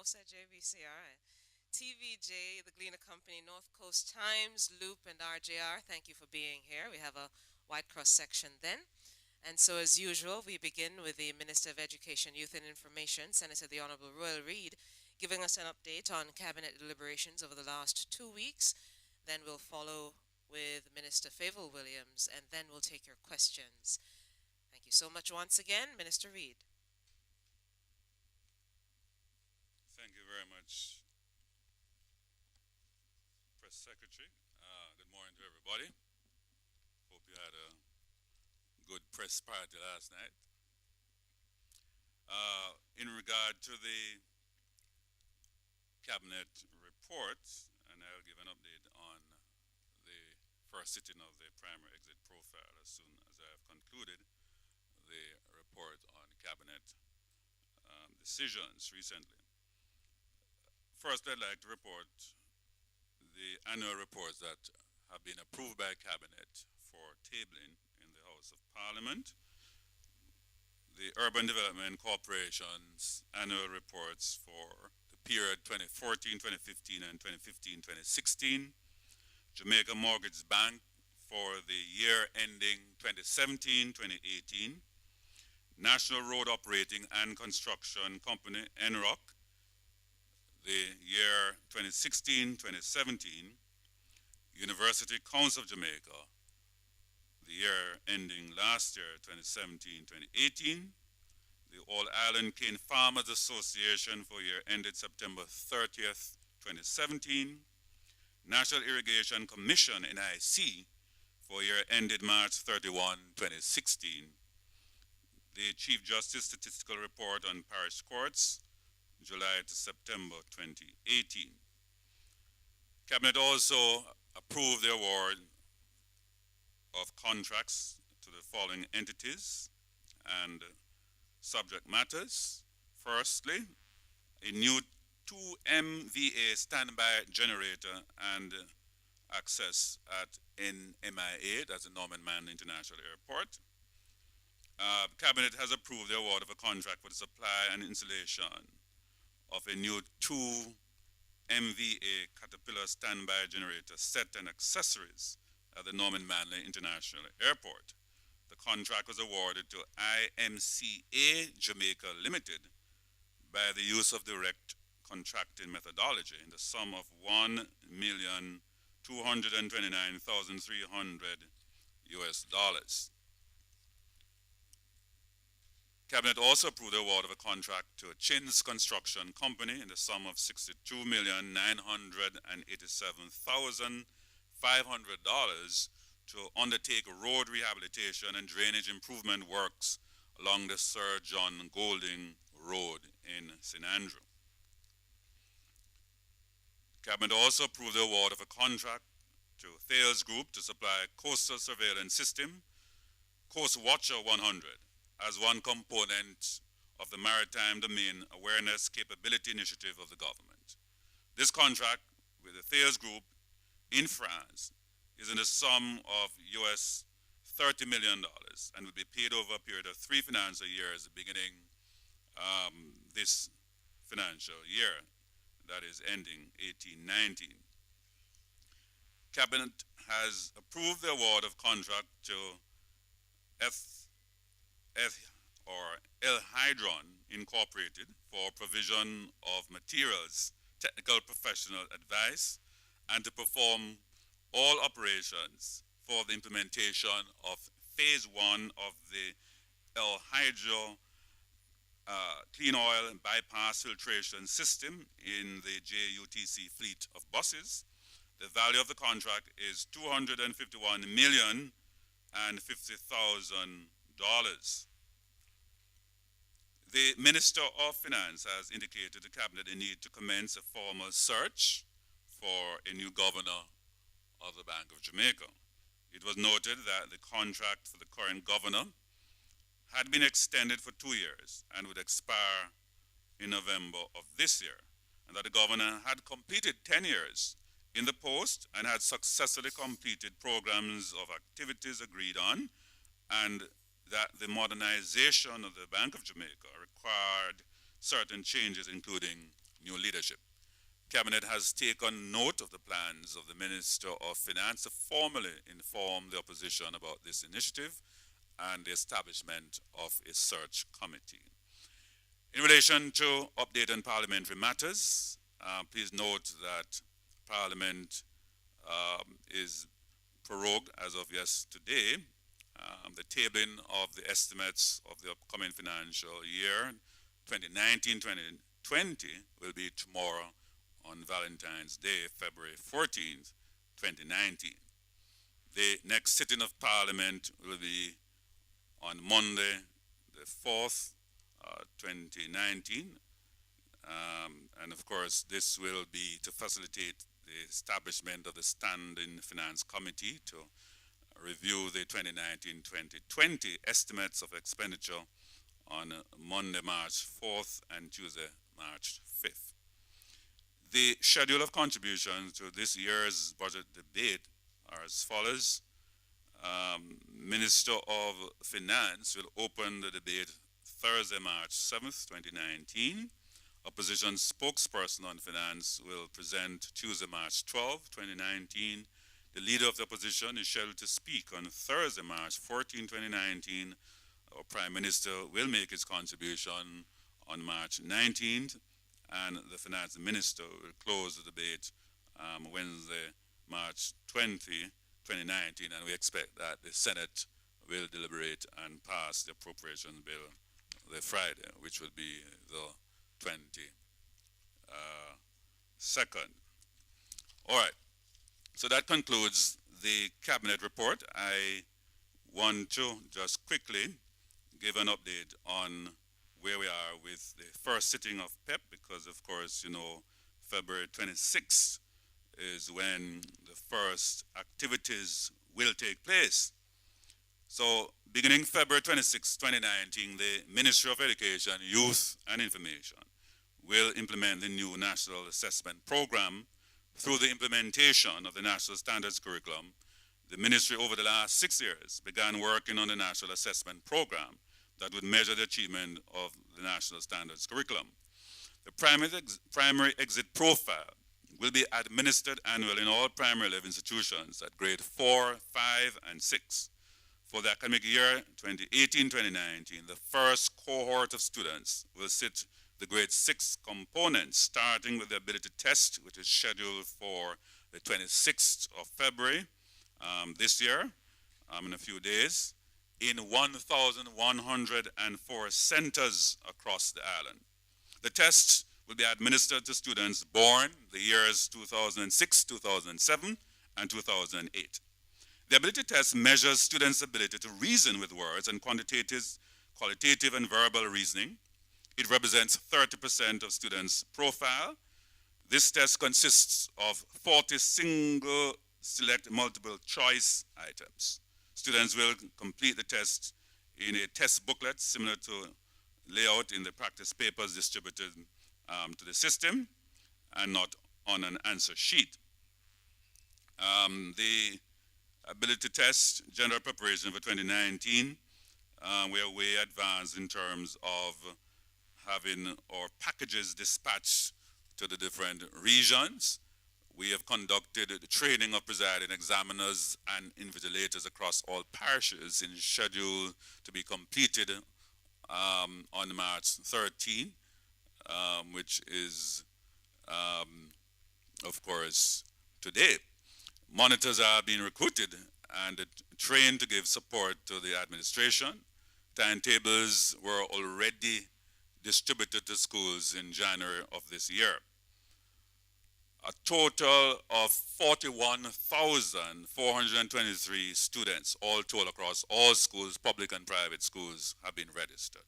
said JVC, all right. TVJ, the Gleaner Company, North Coast Times, Loop, and RJR, thank you for being here. We have a White Cross section then. And so, as usual, we begin with the Minister of Education, Youth and Information, Senator the Honorable Royal Reid, giving us an update on cabinet deliberations over the last 2 weeks. Then we'll follow with Minister Favour Williams, and then we'll take your questions. Thank you so much once again, Minister Reid. Thank you very much, Press Secretary. Good morning to everybody. Hope you had a good press party last night. In regard to the Cabinet report, and I'll give an update on the first sitting of the primary exit profile as soon as I have concluded the report on Cabinet decisions recently. First, I'd like to report the annual reports that have been approved by Cabinet for tabling in the House of Parliament. The Urban Development Corporation's annual reports for the period 2014-2015 and 2015-2016. Jamaica Mortgage Bank for the year ending 2017-2018. National Road Operating and Construction Company, NROC, the year 2016-2017, University Council of Jamaica, the year ending last year, 2017-2018, the All Island Cane Farmers Association for year ended September 30th, 2017, National Irrigation Commission, NIC, for year ended March 31, 2016, the Chief Justice Statistical Report on Parish Courts, July to September 2018. Cabinet also approved the award of contracts to the following entities and subject matters. Firstly, a new 2 MVA standby generator and access at NMIA, that's the Norman Manley International Airport. Cabinet has approved the award of a contract for the supply and installation of a new 2 MVA Caterpillar standby generator set and accessories at the Norman Manley International Airport. The contract was awarded to IMCA Jamaica Limited by the use of direct contracting methodology in the sum of $1,229,300 US. Cabinet also approved the award of a contract to Chin's Construction Company in the sum of $62,987,500 to undertake road rehabilitation and drainage improvement works along the Sir John Golding Road in St. Andrew. Cabinet also approved the award of a contract to Thales Group to supply coastal surveillance system, Coast Watcher 100, as one component of the Maritime Domain Awareness Capability Initiative of the government. This contract with the Thales Group in France is in the sum of US $30 million and will be paid over a period of 3 financial years beginning this financial year, that is ending 18-19. Cabinet has approved the award of contract to El Hydron Incorporated for provision of materials, technical professional advice, and to perform all operations for the implementation of phase 1 of the El Hydro clean oil and bypass filtration system in the JUTC fleet of buses. The value of the contract is $251,050,000. The Minister of Finance has indicated to Cabinet the need to commence a formal search for a new governor of the Bank of Jamaica. It was noted that the contract for the current governor had been extended for 2 years and would expire in November of this year, and that the governor had completed 10 years in the post and had successfully completed programs of activities agreed on, and that the modernization of the Bank of Jamaica required certain changes, including new leadership. Cabinet has taken note of the plans of the Minister of Finance to formally inform the opposition about this initiative and the establishment of a search committee. In relation to update on parliamentary matters, please note that Parliament is prorogued as of yesterday. The tabling of the estimates of the upcoming financial year 2019-2020 will be tomorrow on Valentine's Day, February 14th, 2019. The next sitting of Parliament will be on Monday, the 4th, 2019. And of course, this will be to facilitate the establishment of the Standing Finance Committee to review the 2019-2020 estimates of expenditure on Monday, March 4th and Tuesday, March 5th. The schedule of contributions to this year's budget debate are as follows. Minister of Finance will open the debate Thursday, March 7th, 2019. Opposition spokesperson on finance will present Tuesday, March 12th, 2019. The leader of the opposition is scheduled to speak on Thursday, March 14, 2019. Our Prime Minister will make his contribution on March 19th, and the Finance Minister will close the debate Wednesday, March 20, 2019, and we expect that the Senate will deliberate and pass the appropriation bill the Friday, which will be the 22nd. All right, so that concludes the Cabinet report. I want to just quickly give an update on where we are with the first sitting of PEP, because of course, you know, February 26th is when the first activities will take place. So beginning February 26, 2019, the Ministry of Education, Youth and Information will implement the new National Assessment Program. Through the implementation of the National Standards Curriculum, the Ministry over the last 6 years began working on the National Assessment Program that would measure the achievement of the National Standards Curriculum. The primary exit profile will be administered annually in all primary level institutions at grade 4, 5, and 6. For the academic year 2018-2019, the first cohort of students will sit the grade 6 components, starting with the ability test, which is scheduled for the 26th of February this year, in a few days, in 1,104 centers across the island. The test will be administered to students born the years 2006, 2007, and 2008. The ability test measures students' ability to reason with words and qualitative and verbal reasoning. It represents 30% of students' profile. This test consists of 40 single select multiple choice items. Students will complete the test in a test booklet similar to layout in the practice papers distributed to the system, and not on an answer sheet. The ability test general preparation for 2019, we are way advanced in terms of having our packages dispatched to the different regions. We have conducted the training of presiding examiners and invigilators across all parishes in schedule to be completed on March 13, which is, of course, today. Monitors are being recruited and trained to give support to the administration. Timetables were already distributed to schools in January of this year. A total of 41,423 students, all told across all schools, public and private schools, have been registered.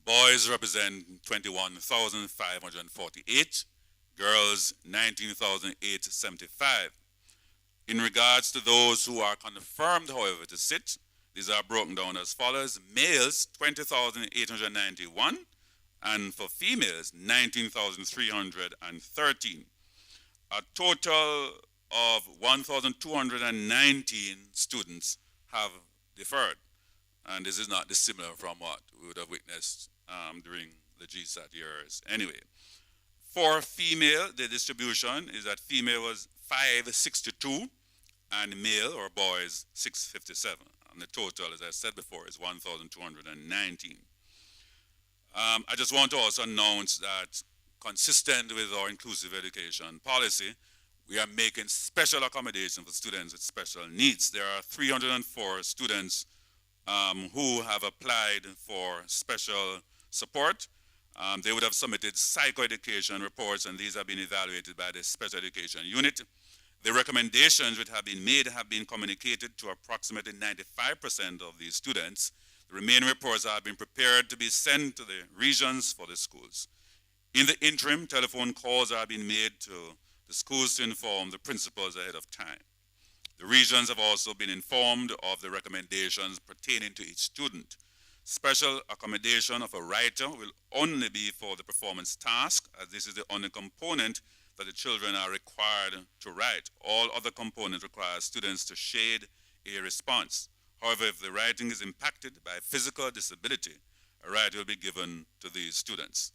Boys represent 21,548, girls 19,875. In regards to those who are confirmed, however, to sit, these are broken down as follows. Males, 20,891, and for females, 19,313. A total of 1,219 students have deferred, and this is not dissimilar from what we would have witnessed during the GSAT years anyway. For female, the distribution is that female was 562 and male or boys 657. And the total, as I said before, is 1,219. I just want to also announce that, consistent with our inclusive education policy, we are making special accommodation for students with special needs. There are 304 students who have applied for special support. They would have submitted psychoeducation reports, and these have been evaluated by the special education unit. The recommendations which have been made have been communicated to approximately 95% of these students. The remaining reports have been prepared to be sent to the regions for the schools. In the interim, telephone calls are being made to the schools to inform the principals ahead of time. The regions have also been informed of the recommendations pertaining to each student. Special accommodation of a writer will only be for the performance task, as this is the only component that the children are required to write. All other components require students to shade a response. However, if the writing is impacted by physical disability, a writer will be given to these students.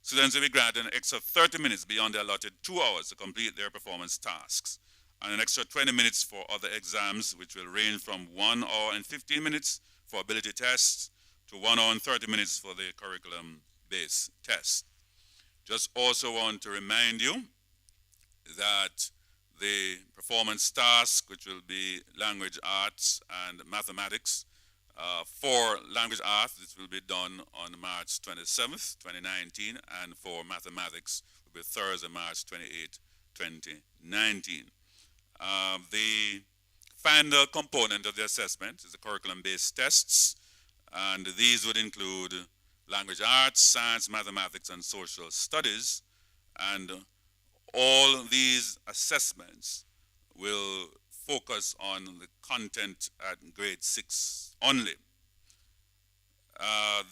Students will be granted an extra 30 minutes beyond the allotted 2 hours to complete their performance tasks, and an extra 20 minutes for other exams, which will range from 1 hour and 15 minutes for ability tests to 1 hour and 30 minutes for the curriculum-based test. Just also want to remind you that the performance task, which will be language arts and mathematics, for language arts, this will be done on March 27th, 2019, and for mathematics will be Thursday, March 28th, 2019. The final component of the assessment is the curriculum-based tests, and these would include language arts, science, mathematics, and social studies, and all these assessments will focus on the content at grade 6 only.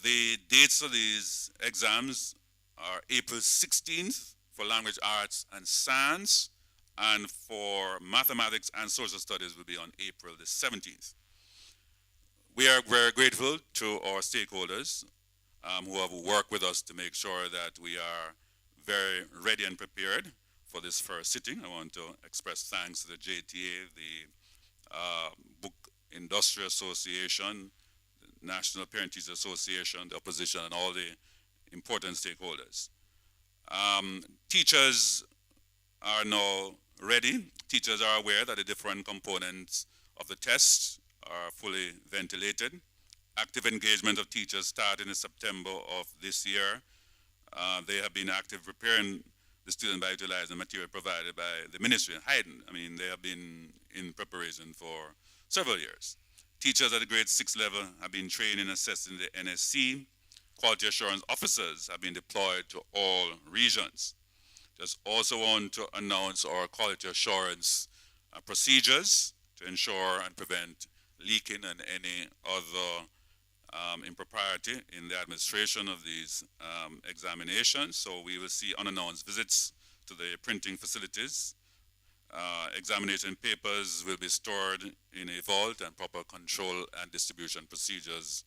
The dates of these exams are April 16th for language arts and science, and for mathematics and social studies will be on April the 17th. We are very grateful to our stakeholders who have worked with us to make sure that we are very ready and prepared for this first sitting. I want to express thanks to the JTA, the Book Industry Association, the National Parent Teachers Association, the opposition, and all the important stakeholders. Teachers are now ready. Teachers are aware that the different components of the test are fully ventilated. Active engagement of teachers started in September of this year. They have been active preparing the students by utilizing material provided by the ministry in Haydn. I mean, they have been in preparation for several years. Teachers at the grade 6 level have been trained in assessing the NSC. Quality assurance officers have been deployed to all regions. Just also want to announce our quality assurance procedures to ensure and prevent leaking and any other impropriety in the administration of these examinations. So we will see unannounced visits to the printing facilities. Examination papers will be stored in a vault, and proper control and distribution procedures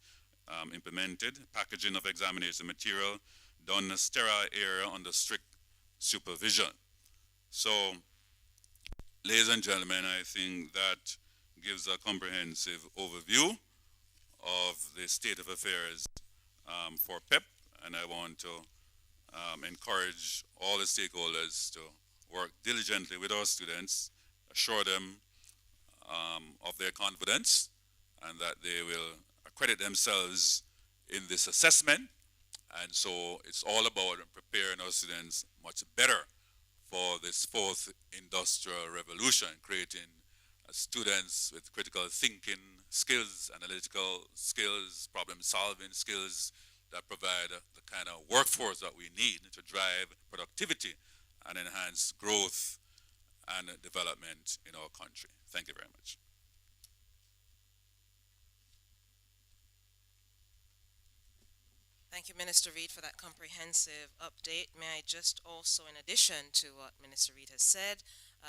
implemented. Packaging of examination material done in a sterile area under strict supervision. So, ladies and gentlemen, I think that gives a comprehensive overview of the state of affairs for PEP, and I want to encourage all the stakeholders to work diligently with our students, assure them of their confidence, and that they will accredit themselves in this assessment. And so it's all about preparing our students much better for this fourth industrial revolution, creating students with critical thinking skills, analytical skills, problem-solving skills that provide the kind of workforce that we need to drive productivity and enhance growth and development in our country. Thank you very much. Thank you, Minister Reed, for that comprehensive update. May I just also, in addition to what Minister Reed has said,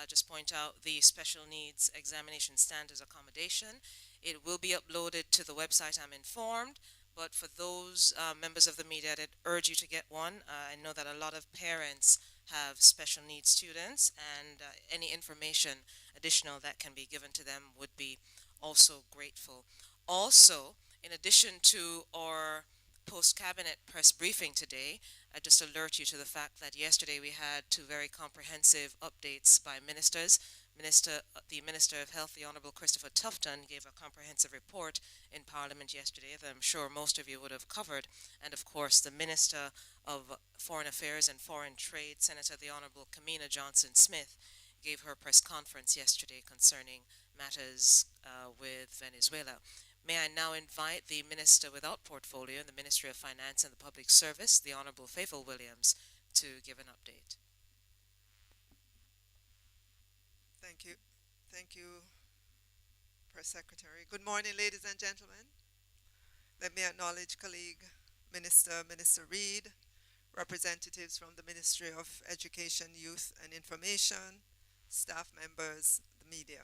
just point out the special needs examination standards accommodation. It will be uploaded to the website, I'm informed, but for those members of the media that urge you to get one, I know that a lot of parents have special needs students, and any information additional that can be given to them would be also grateful. Also, in addition to our post-cabinet press briefing today, I just alert you to the fact that yesterday we had two very comprehensive updates by ministers. The Minister of Health, the Honourable Christopher Tufton, gave a comprehensive report in Parliament yesterday that I'm sure most of you would have covered. And of course, the Minister of Foreign Affairs and Foreign Trade, Senator the Honourable Kamina Johnson-Smith, gave her press conference yesterday concerning matters with Venezuela. May I now invite the Minister without portfolio in the Ministry of Finance and the Public Service, the Honourable Favour Williams, to give an update. Thank you. Thank you, Press Secretary. Good morning, ladies and gentlemen. Let me acknowledge colleague Minister Reid, representatives from the Ministry of Education, Youth and Information, staff members, the media.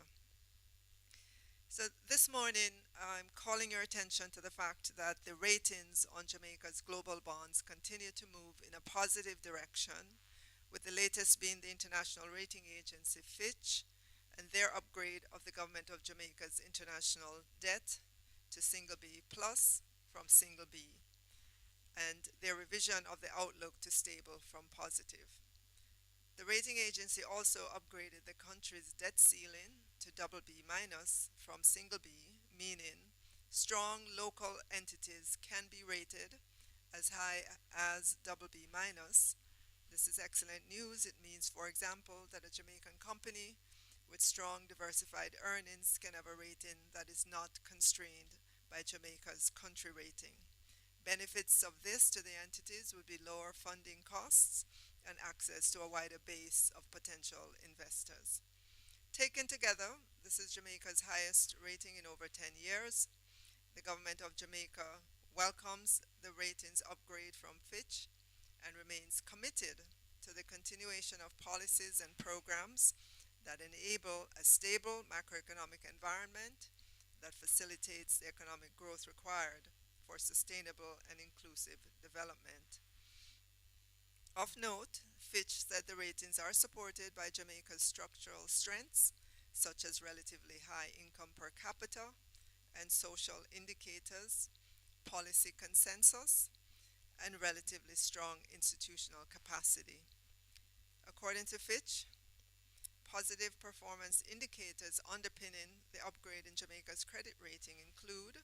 So this morning, I'm calling your attention to the fact that the ratings on Jamaica's global bonds continue to move in a positive direction, with the latest being the international rating agency Fitch and their upgrade of the government of Jamaica's international debt to single B plus from single B, and their revision of the outlook to stable from positive. The rating agency also upgraded the country's debt ceiling to double B minus from single B, meaning strong local entities can be rated as high as double B minus. This is excellent news. It means, for example, that a Jamaican company with strong diversified earnings can have a rating that is not constrained by Jamaica's country rating. Benefits of this to the entities would be lower funding costs and access to a wider base of potential investors. Taken together, this is Jamaica's highest rating in over 10 years. The government of Jamaica welcomes the ratings upgrade from Fitch and remains committed to the continuation of policies and programs that enable a stable macroeconomic environment that facilitates the economic growth required for sustainable and inclusive development. Of note, Fitch said the ratings are supported by Jamaica's structural strengths, such as relatively high income per capita and social indicators, policy consensus, and relatively strong institutional capacity. According to Fitch, positive performance indicators underpinning the upgrade in Jamaica's credit rating include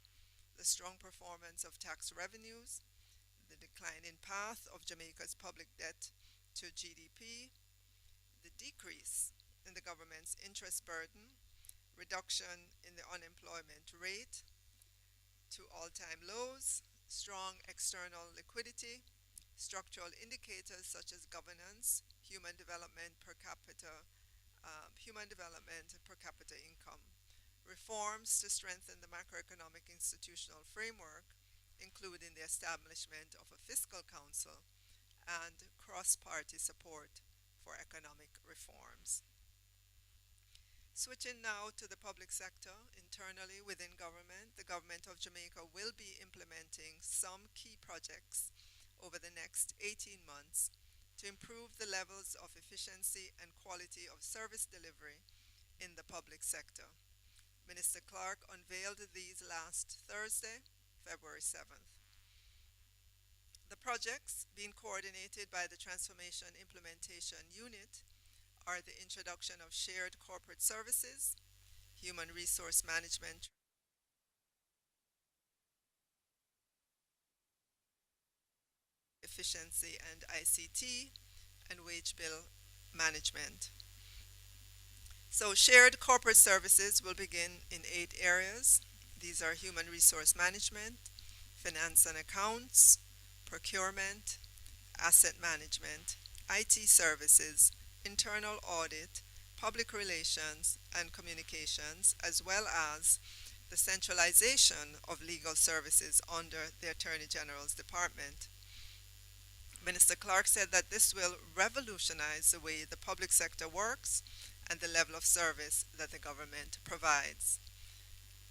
the strong performance of tax revenues, the declining path of Jamaica's public debt to GDP, the decrease in the government's interest burden, reduction in the unemployment rate to all-time lows, strong external liquidity, structural indicators such as governance, human development per capita income, reforms to strengthen the macroeconomic institutional framework, including the establishment of a fiscal council and cross-party support for economic reforms. Switching now to the public sector, internally within government, the government of Jamaica will be implementing some key projects over the next 18 months to improve the levels of efficiency and quality of service delivery in the public sector. Minister Clark unveiled these last Thursday, February 7th. The projects being coordinated by the Transformation Implementation Unit are the introduction of shared corporate services, human resource management, efficiency and ICT, and wage bill management. So shared corporate services will begin in 8 areas. These are human resource management, finance and accounts, procurement, asset management, IT services, internal audit, public relations, and communications, as well as the centralization of legal services under the Attorney General's Department. Minister Clark said that this will revolutionize the way the public sector works and the level of service that the government provides.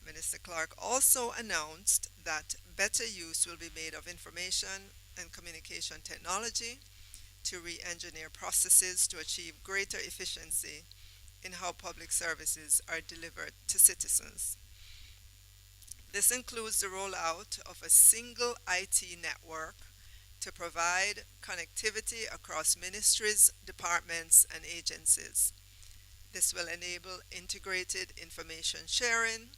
Minister Clark also announced that better use will be made of information and communication technology to re-engineer processes to achieve greater efficiency in how public services are delivered to citizens. This includes the rollout of a single IT network to provide connectivity across ministries, departments, and agencies. This will enable integrated information sharing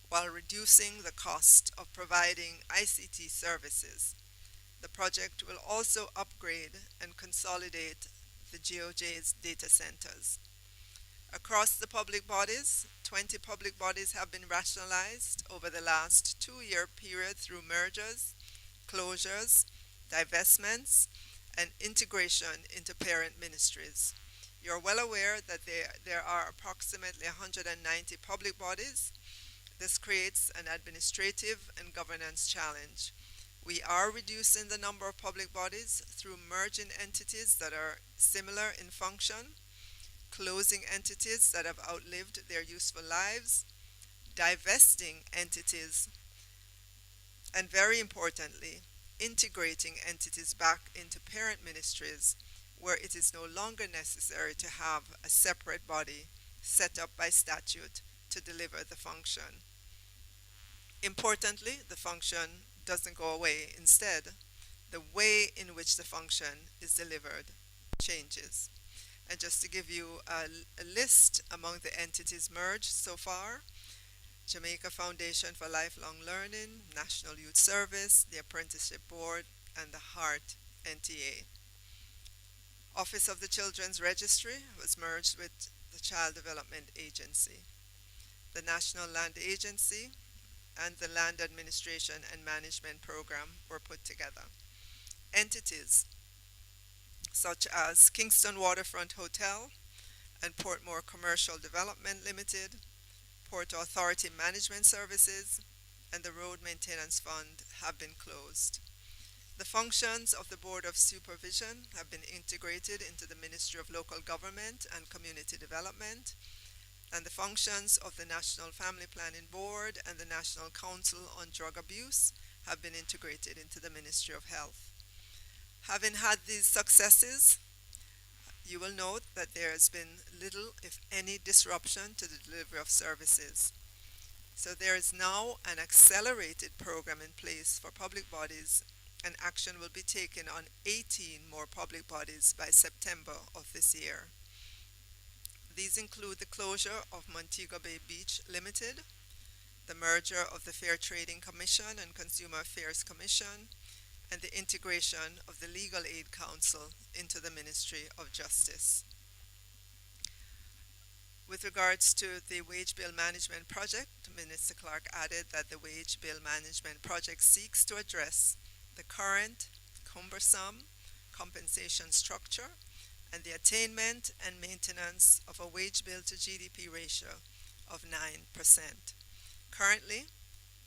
while reducing the cost of providing ICT services. The project will also upgrade and consolidate the GOJ's data centers. Across the public bodies, 20 public bodies have been rationalized over the last 2-year period through mergers, closures, divestments, and integration into parent ministries. You're well aware that there are approximately 190 public bodies. This creates an administrative and governance challenge. We are reducing the number of public bodies through merging entities that are similar in function, closing entities that have outlived their useful lives, divesting entities, and very importantly, integrating entities back into parent ministries where it is no longer necessary to have a separate body set up by statute to deliver the function. Importantly, the function doesn't go away. Instead, the way in which the function is delivered changes. And just to give you a list among the entities merged so far: Jamaica Foundation for Lifelong Learning, National Youth Service, the Apprenticeship Board, and the HEART NTA. Office of the Children's Registry was merged with the Child Development Agency. The National Land Agency and the Land Administration and Management Program were put together. Entities such as Kingston Waterfront Hotel and Portmore Commercial Development Limited, Port Authority Management Services, and the Road Maintenance Fund have been closed. The functions of the Board of Supervision have been integrated into the Ministry of Local Government and Community Development, and the functions of the National Family Planning Board and the National Council on Drug Abuse have been integrated into the Ministry of Health. Having had these successes, you will note that there has been little, if any, disruption to the delivery of services. So there is now an accelerated program in place for public bodies, and action will be taken on 18 more public bodies by September of this year. These include the closure of Montego Bay Beach Limited, the merger of the Fair Trading Commission and Consumer Affairs Commission, and the integration of the Legal Aid Council into the Ministry of Justice. With regards to the Wage Bill Management Project, Minister Clark added that the Wage Bill Management Project seeks to address the current cumbersome compensation structure and the attainment and maintenance of a wage bill to GDP ratio of 9%. Currently,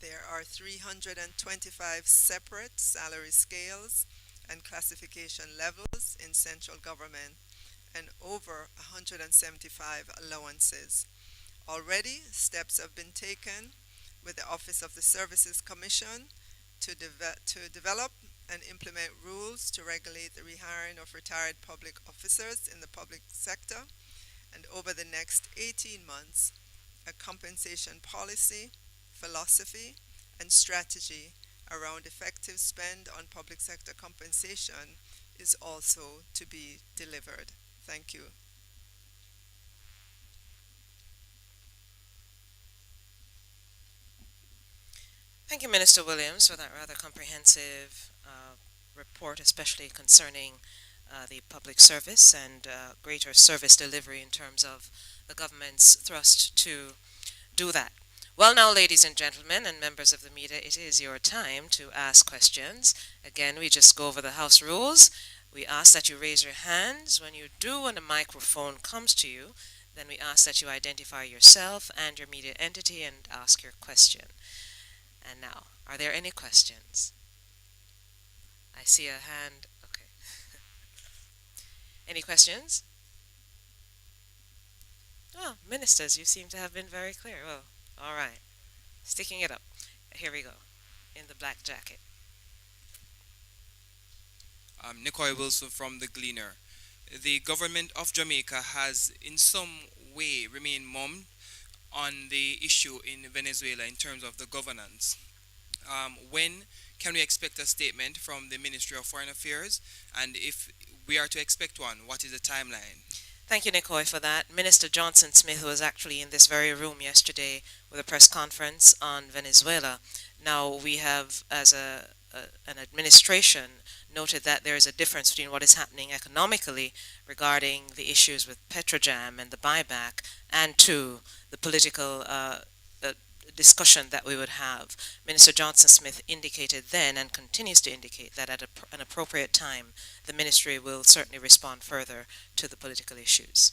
there are 325 separate salary scales and classification levels in central government and over 175 allowances. Already, steps have been taken with the Office of the Services Commission to develop and implement rules to regulate the rehiring of retired public officers in the public sector, and over the next 18 months, a compensation policy, philosophy, and strategy around effective spend on public sector compensation is also to be delivered. Thank you. Thank you, Minister Williams, for that rather comprehensive report, especially concerning the public service and greater service delivery in terms of the government's thrust to do that. Well, now, ladies and gentlemen, and members of the media, it is your time to ask questions. Again, we just go over the House rules. We ask that you raise your hands. When you do, when the microphone comes to you, then we ask that you identify yourself and your media entity and ask your question. And now, are there any questions? I see a hand. Okay. Any questions? Oh, ministers, you seem to have been very clear. Well, all right. Sticking it up. Here we go. In the black jacket. Nicoy Wilson from the Gleaner. The government of Jamaica has, in some way, remained mum on the issue in Venezuela in terms of the governance. When can we expect a statement from the Ministry of Foreign Affairs? And if we are to expect one, what is the timeline? Thank you, Nicoy, for that. Minister Johnson Smith was actually in this very room yesterday with a press conference on Venezuela. Now, we have, as an administration, noted that there is a difference between what is happening economically regarding the issues with Petrojam and the buyback, and to the political discussion that we would have. Minister Johnson Smith indicated then and continues to indicate that at an appropriate time, the ministry will certainly respond further to the political issues.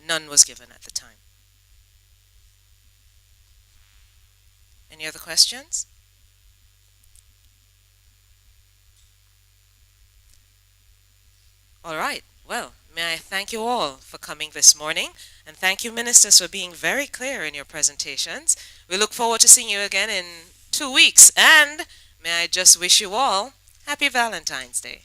None was given at the time. Any other questions? All right. Well, may I thank you all for coming this morning, and thank you, ministers, for being very clear in your presentations. We look forward to seeing you again in 2 weeks, and may I just wish you all happy Valentine's Day.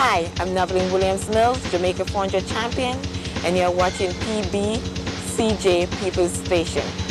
Hi, I'm Neveline Williams-Mills, Jamaica 400 champion, and you're watching PBCJ People's Station.